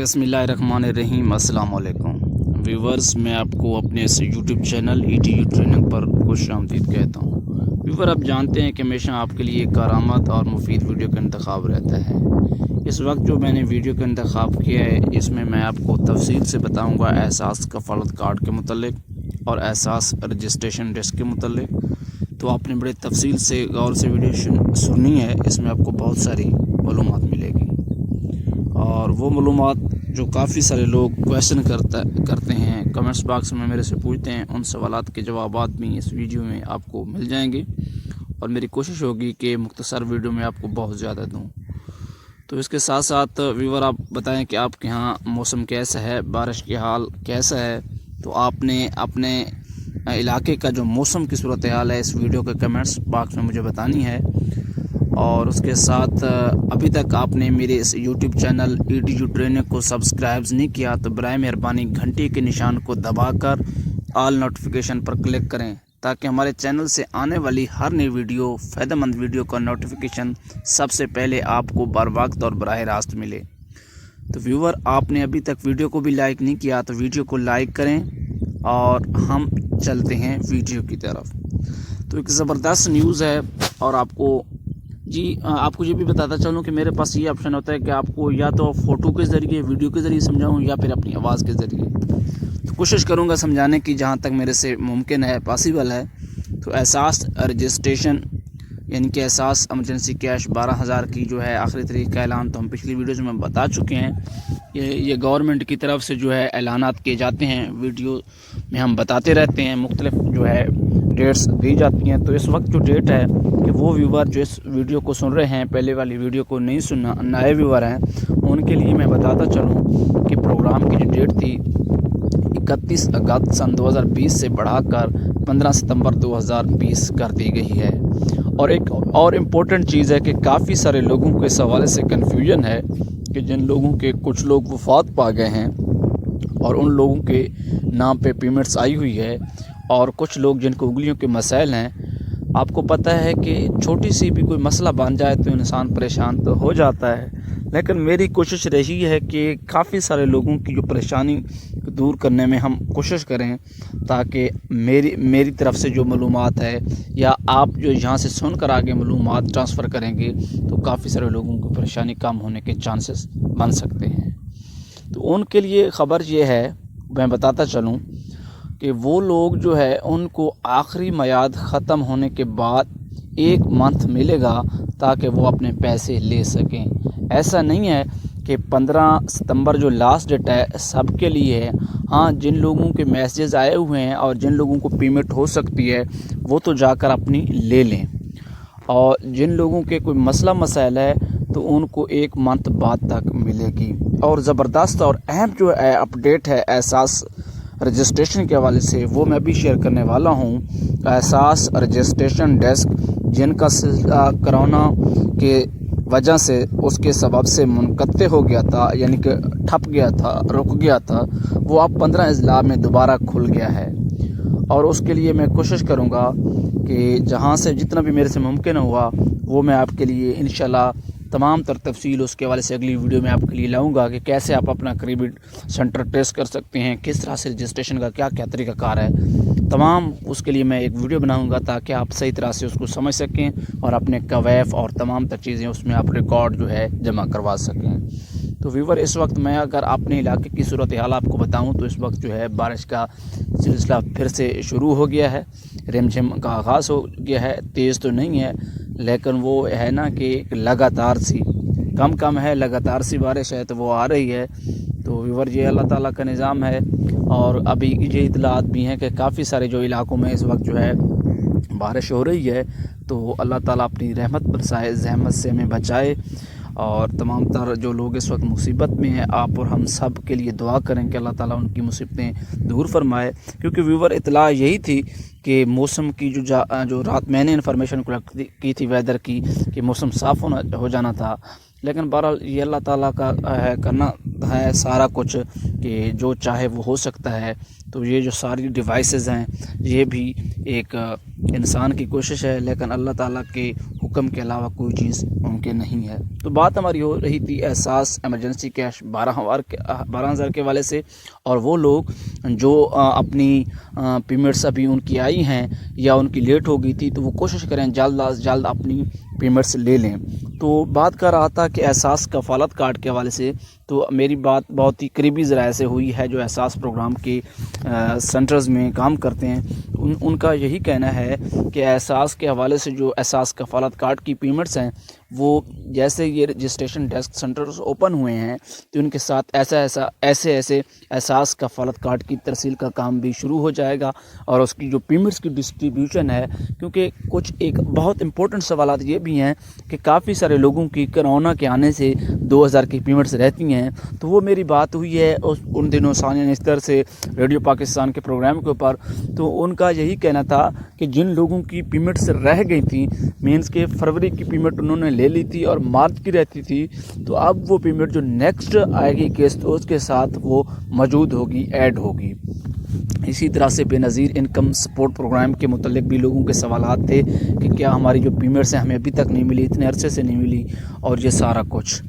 बिस्मिल्लाहिर्रहमानिर्रहीम। अस्सलाम वालेकुम व्यूवर्स, मैं आपको अपने इस यूट्यूब चैनल ETU ट्रेनिंग पर खुशामदीद कहता हूँ। व्यूवर, आप जानते हैं कि हमेशा आपके लिए करामत और मुफीद वीडियो का इंतखाब रहता है। इस वक्त जो मैंने वीडियो का इंतखाब किया है, इसमें मैं आपको तफसील से बताऊँगा एहसास कफालत कार्ड के मुतल्लिक और एहसास रजिस्ट्रेशन डेस्क के मुतल्लिक। तो आपने बड़े तफसील से गौर से वीडियो सुननी है। इसमें आपको बहुत सारी मालूमात मिलेगी और वो मालूमात जो काफ़ी सारे लोग क्वेश्चन करते हैं, कमेंट्स बॉक्स में मेरे से पूछते हैं, उन सवालात के जवाबात भी इस वीडियो में आपको मिल जाएंगे और मेरी कोशिश होगी कि मुख्तसर वीडियो में आपको बहुत ज़्यादा दूं। तो इसके साथ साथ व्यूवर, आप बताएं कि आपके यहाँ मौसम कैसा है, बारिश के हाल कैसा है। तो आपने अपने इलाके का जो मौसम की सूरत हाल है इस वीडियो के कमेंट्स बॉक्स में मुझे बतानी है। और उसके साथ अभी तक आपने मेरे इस यूट्यूब चैनल ETU ट्रेनिंग को सब्सक्राइब नहीं किया तो बराए मेहरबानी घंटी के निशान को दबाकर ऑल नोटिफिकेशन पर क्लिक करें, ताकि हमारे चैनल से आने वाली हर नई वीडियो, फ़ायदेमंद वीडियो का नोटिफिकेशन सबसे पहले आपको बर वक्त और बराह रास्त मिले। तो व्यूवर, आपने अभी तक वीडियो को भी लाइक नहीं किया तो वीडियो को लाइक करें और हम चलते हैं वीडियो की तरफ। तो एक ज़बरदस्त न्यूज़ है और आपको ये भी बताता चलूँ कि मेरे पास ये ऑप्शन होता है कि आपको या तो फ़ोटो के ज़रिए, वीडियो के ज़रिए समझाऊँ या फिर अपनी आवाज़ के ज़रिए। तो कोशिश करूँगा समझाने की जहाँ तक मेरे से मुमकिन है, पॉसिबल है। तो एहसास रजिस्ट्रेशन यानी कि एहसास एमरजेंसी कैश 12,000 की जो है आखिरी तारीख का ऐलान तो हम पिछली वीडियोज़ में बता चुके हैं। ये गवर्नमेंट की तरफ से जो है ऐलानात किए जाते हैं, वीडियो में हम बताते रहते हैं, मुख्तलिफ जो है डेट्स दी जाती हैं। तो इस वक्त जो डेट है कि वो व्यूवर जो इस वीडियो को सुन रहे हैं, पहले वाली वीडियो को नहीं सुनना, नए व्यूवर हैं, उनके लिए मैं बताता चलूँ कि प्रोग्राम की जो डेट थी 31 अगस्त सन 2020 से बढ़ाकर 15 सितंबर 2020 कर दी गई है। और एक और इम्पोर्टेंट चीज़ है कि काफ़ी सारे लोगों को इस हवाले से कन्फ्यूजन है कि जिन लोगों के कुछ लोग वफ़ात पा गए हैं और उन लोगों के नाम पे पेमेंट्स आई हुई है, और कुछ लोग जिनको उंगलियों के मसाइल हैं। आपको पता है कि छोटी सी भी कोई मसला बन जाए तो इंसान परेशान तो हो जाता है, लेकिन मेरी कोशिश रही है कि काफ़ी सारे लोगों की जो परेशानी दूर करने में हम कोशिश करें, ताकि मेरी तरफ से जो मालूमात है या आप जो यहाँ से सुनकर आगे मालूमात ट्रांसफ़र करेंगे तो काफ़ी सारे लोगों की परेशानी कम होने के चांसेस बन सकते हैं। तो उनके लिए ख़बर ये है, मैं बताता चलूँ कि वो लोग जो है उनको आखिरी मियाद ख़त्म होने के बाद 1 मंथ मिलेगा ताकि वो अपने पैसे ले सकें। ऐसा नहीं है कि 15 सितंबर जो लास्ट डेट है सबके लिए है। हाँ, जिन लोगों के मैसेज आए हुए हैं और जिन लोगों को पेमेंट हो सकती है वो तो जाकर अपनी ले लें, और जिन लोगों के कोई मसला मसाइल है तो उनको 1 मंथ बाद तक मिलेगी। और ज़बरदस्त और अहम जो है अपडेट है एहसास रजिस्ट्रेशन के हवाले से, वो मैं भी शेयर करने वाला हूँ। एहसास रजिस्ट्रेशन डेस्क जिनका कोरोना के वजह से उसके सबब से मुनक़ते हो गया था, यानी कि ठप गया था, रुक गया था, वो अब 15 अजला में दोबारा खुल गया है। और उसके लिए मैं कोशिश करूँगा कि जहाँ से जितना भी मेरे से मुमकिन हुआ वो मैं आपके लिए इंशाल्लाह तमाम तर तफसील उसके हवाले से अगली वीडियो में आपके लिए लाऊंगा कि कैसे आप अपना करीबी सेंटर ट्रेस कर सकते हैं, किस तरह से रजिस्ट्रेशन का क्या क्या तरीका कार है, तमाम उसके लिए मैं एक वीडियो बनाऊंगा ताकि आप सही तरह से उसको समझ सकें और अपने कवैफ और तमाम तर चीज़ें उसमें आप रिकॉर्ड जो है जमा करवा सकें। तो व्यूवर, इस वक्त मैं अगर अपने इलाके की सूरत हाल आपको बताऊं तो इस वक्त जो है बारिश का सिलसिला फिर से शुरू हो गया है, रिमझिम का आगाज़ हो गया है। तेज़ तो नहीं है, लेकिन वो है ना कि लगातार सी कम है, लगातार सी बारिश है तो वो आ रही है। तो व्यूवर, ये अल्लाह ताला का निज़ाम है। और अभी ये इतलात भी हैं कि काफ़ी सारे जो इलाकों में इस वक्त जो है बारिश हो रही है, तो अल्लाह ताला अपनी रहमत बरसाए, ज़हमत से हमें बचाए। और तमाम तर जो लोग इस वक्त मुसीबत में हैं, आप और हम सब के लिए दुआ करें कि अल्लाह ताला उनकी मुसीबतें दूर फरमाए। क्योंकि व्यूवर, इतला यही थी कि मौसम की जो रात मैंने इन्फॉर्मेशन कलेक्ट की थी वेदर की कि मौसम साफ़ हो जाना था, लेकिन बहरहाल ये अल्लाह ताला का है, करना है सारा कुछ कि जो चाहे वो हो सकता है। तो ये जो सारी डिवाइसेस हैं ये भी एक इंसान की कोशिश है, लेकिन अल्लाह ताला के हुक्म के अलावा कोई चीज़ मुमकिन नहीं है। तो बात हमारी हो रही थी एहसास एमरजेंसी कैश 12,000 के वाले से, और वो लोग जो अपनी पेमेंट्स अभी उनकी आई हैं या उनकी लेट हो गई थी, तो वो कोशिश करें जल्द अज जल्द अपनी पेमेंट्स ले लें। तो बात कर रहा था कि एहसास कफालत कार्ड के हवाले से, तो मेरी बात बहुत ही करीबी ज़राए से हुई है जो एहसास प्रोग्राम के सेंटर्स में काम करते हैं। उनका यही कहना है कि एहसास के हवाले से जो एहसास कफालत कार्ड की पेमेंट्स हैं, वो जैसे ये रजिस्ट्रेशन डेस्क सेंटर्स ओपन हुए हैं तो उनके साथ ऐसे एहसास कफालत कार्ड की तरसील का काम भी शुरू हो जाएगा, और उसकी जो पेमेंट्स की डिस्ट्रीब्यूशन है, क्योंकि कुछ एक बहुत इंपॉर्टेंट सवालात ये भी हैं कि काफ़ी सारे लोगों की कोरोना के आने से 2000 की पेमेंट्स रहती हैं। तो वो मेरी बात हुई है उन दिनों सानिया नश्तर से रेडियो पाकिस्तान के प्रोग्राम के ऊपर, तो उनका यही कहना था कि जिन लोगों की पेमेंट्स रह गई थी, मीन्स के फरवरी की पेमेंट उन्होंने ले ली थी और मार्च की रहती थी, तो अब वो पेमेंट जो नेक्स्ट आएगी किस्त उसके साथ वो मौजूद होगी, ऐड होगी। इसी तरह से बेनज़ीर इनकम सपोर्ट प्रोग्राम के मुतल्लिक भी लोगों के सवालात थे कि क्या हमारी जो पेमेंट्स हैं हमें अभी तक नहीं मिली, इतने अरसे से नहीं मिली, और ये सारा कुछ।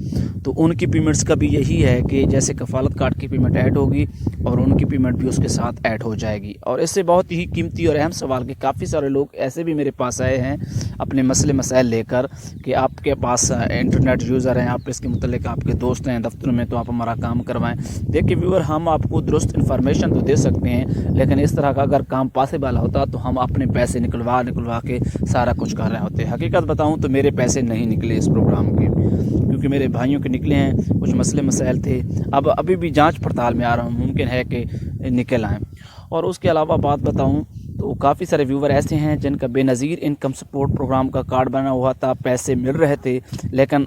तो उनकी पेमेंट्स का भी यही है कि जैसे कफालत कार्ड की पेमेंट ऐड होगी और उनकी पेमेंट भी उसके साथ ऐड हो जाएगी। और इससे बहुत ही कीमती और अहम सवाल कि काफ़ी सारे लोग ऐसे भी मेरे पास आए हैं अपने मसले मसाइल लेकर कि आपके पास इंटरनेट यूज़र हैं, आप इसके मुतल्लिक आपके दोस्त हैं दफ्तर में, तो आप हमारा काम करवाएं। देखिए व्यूअर, हम आपको दुरुस्त इन्फॉर्मेशन तो दे सकते हैं, लेकिन इस तरह का अगर काम पॉसिबल होता तो हम अपने पैसे निकलवा के सारा कुछ कर रहे होते। हकीकत बताऊं तो मेरे पैसे नहीं निकले इस प्रोग्राम के, क्योंकि मेरे भाइयों के निकले हैं, कुछ मसले मसाइल थे। अब अभी भी जांच पड़ताल में आ रहा हूं, मुमकिन है कि निकल आएँ। और उसके अलावा बात बताऊं तो काफ़ी सारे व्यूवर ऐसे हैं जिनका बेनज़ीर इनकम सपोर्ट प्रोग्राम का कार्ड बना हुआ था, पैसे मिल रहे थे, लेकिन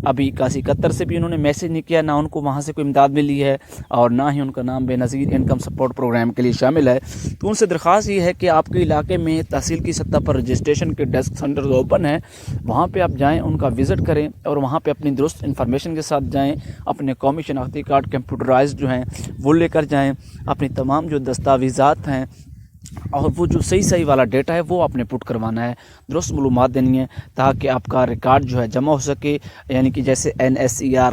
अभी 81 से भी उन्होंने मैसेज नहीं किया, ना उनको वहाँ से कोई इमदाद मिली है और ना ही उनका नाम बेनज़ीर इनकम सपोर्ट प्रोग्राम के लिए शामिल है। तो उनसे दरख्वास्त ये है कि आपके इलाके में तहसील की सतह पर रजिस्ट्रेशन के डेस्क सेंटर ओपन है, वहाँ पर आप जाएँ, उनका विज़िट करें और वहाँ पर अपनी दुरुस्त इन्फॉर्मेशन के साथ जाएँ, अपने कौमी शनाख्ती कार्ड कंप्यूटराइज जो हैं वो लेकर जाएँ, अपनी तमाम जो दस्तावेज़ात हैं और वो जो सही वाला डेटा है वो आपने पुट करवाना है, दुरुस्त मालूमात देनी है, ताकि आपका रिकॉर्ड जो है जमा हो सके। यानी कि जैसे NSER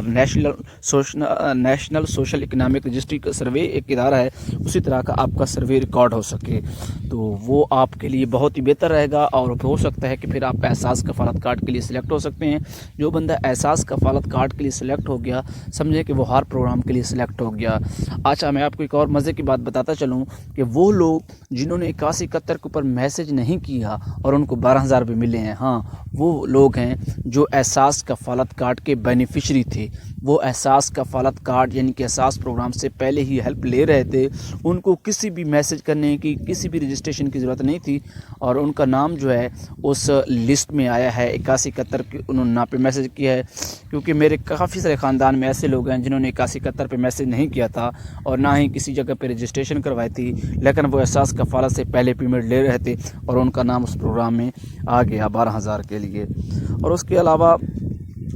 national social economic registry का सर्वे एक इदारा है, उसी तरह का आपका सर्वे रिकॉर्ड हो सके, तो वो आपके लिए बहुत ही बेहतर रहेगा। और हो सकता है कि फिर आप एहसास कफालत कार्ड के लिए सिलेक्ट हो सकते हैं। जो बंदा एहसास कफालत कार्ड के लिए सिलेक्ट हो गया, समझे कि वो हर प्रोग्राम के लिए सिलेक्ट हो गया। अच्छा, मैं आपको एक और मज़े की बात बताता चलूँ कि वो लोग जिन्होंने 81 के ऊपर मैसेज नहीं किया और उनको 12,000 रुपये मिले हैं, हाँ, वो लोग हैं जो एहसास कफालत कार्ड के बेनिफिशरी थे। वो एहसास कफालत कार्ड यानी कि एहसास प्रोग्राम से पहले ही हेल्प ले रहे थे, उनको किसी भी मैसेज करने की, किसी भी रजिस्ट्रेशन की ज़रूरत नहीं थी, और उनका नाम जो है उस लिस्ट में आया है 81 के। उन्होंने ना पे मैसेज किया है, क्योंकि मेरे काफ़ी सारे ख़ानदान में ऐसे लोग हैं जिन्होंने 81 पे मैसेज नहीं किया था और ना ही किसी जगह पे रजिस्ट्रेशन करवाई थी, लेकिन वो एहसास कफालत से पहले पेमेंट ले रहे थे और उनका नाम उस प्रोग्राम में आ गया 12,000 के लिए। और उसके अलावा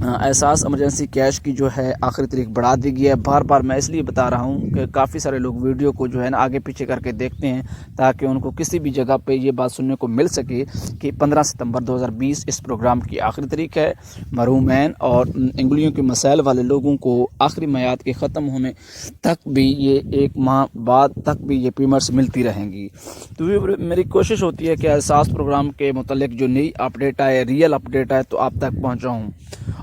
एहसास इमरजेंसी कैश की जो है आखिरी तारीख बढ़ा दी गई है। बार बार मैं इसलिए बता रहा हूँ कि काफ़ी सारे लोग वीडियो को जो है ना आगे पीछे करके देखते हैं, ताकि उनको किसी भी जगह पे ये बात सुनने को मिल सके कि 15 सितंबर 2020 इस प्रोग्राम की आखिरी तारीख है। महरूमैन और इंगलियों के मसाइल वाले लोगों को आखिरी मियाद के ख़त्म होने तक भी, ये 1 माह बाद तक भी ये पेमेंट्स मिलती रहेंगी। तो मेरी कोशिश होती है कि एहसास प्रोग्राम के मुतल्लिक जो नई अपडेट आए, रियल अपडेट आए, तो आप तक पहुँचाऊँ।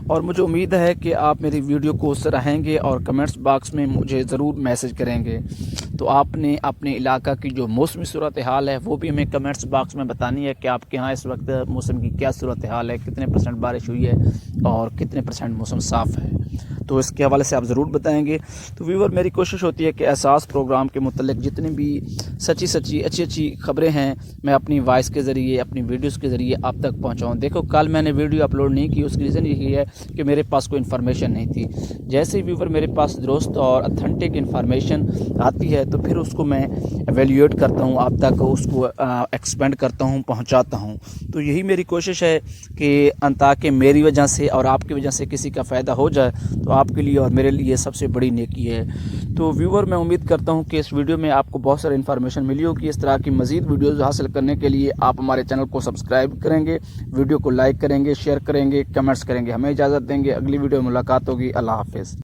और मुझे उम्मीद है कि आप मेरी वीडियो को सराहेंगे और कमेंट्स बॉक्स में मुझे ज़रूर मैसेज करेंगे। तो आपने अपने इलाका की जो मौसमी सूरत हाल है वो भी हमें कमेंट्स बॉक्स में बतानी है कि आपके यहाँ इस वक्त मौसम की क्या सूरत हाल है, कितने % बारिश हुई है और कितने % मौसम साफ़ है, तो इसके हवाले से आप ज़रूर बताएंगे। तो व्यूअर, मेरी कोशिश होती है कि एहसास प्रोग्राम के मुतल्लिक जितनी भी सच्ची अच्छी खबरें हैं मैं अपनी वॉइस के ज़रिए, अपनी वीडियोस के ज़रिए आप तक पहुंचाऊं। देखो, कल मैंने वीडियो अपलोड नहीं की, उसकी रीज़न यही है कि मेरे पास कोई इन्फॉर्मेशन नहीं थी। जैसे ही व्यूअर मेरे पास दुरुस्त और अथेंटिक इन्फॉर्मेशन आती है तो फिर उसको मैं एवेल्यूएट करता हूँ, आप तक उसको एक्सपेंड करता हूँ, पहुँचाता हूँ। तो यही मेरी कोशिश है कि ताकि मेरी वजह से और आपकी वजह से किसी का फ़ायदा हो जाए, तो आपके लिए और मेरे लिए सबसे बड़ी नेकी है। تو ویور میں امید کرتا ہوں کہ اس ویڈیو میں آپ کو بہت ساری انفارمیشن ملی ہوگی. اس طرح کی مزید ویڈیوز حاصل کرنے کے لیے آپ ہمارے چینل کو سبسکرائب کریں گے, ویڈیو کو لائک کریں گے, شیئر کریں گے, کمنٹس کریں گے. ہمیں اجازت دیں گے, اگلی ویڈیو میں ملاقات ہوگی. اللہ حافظ.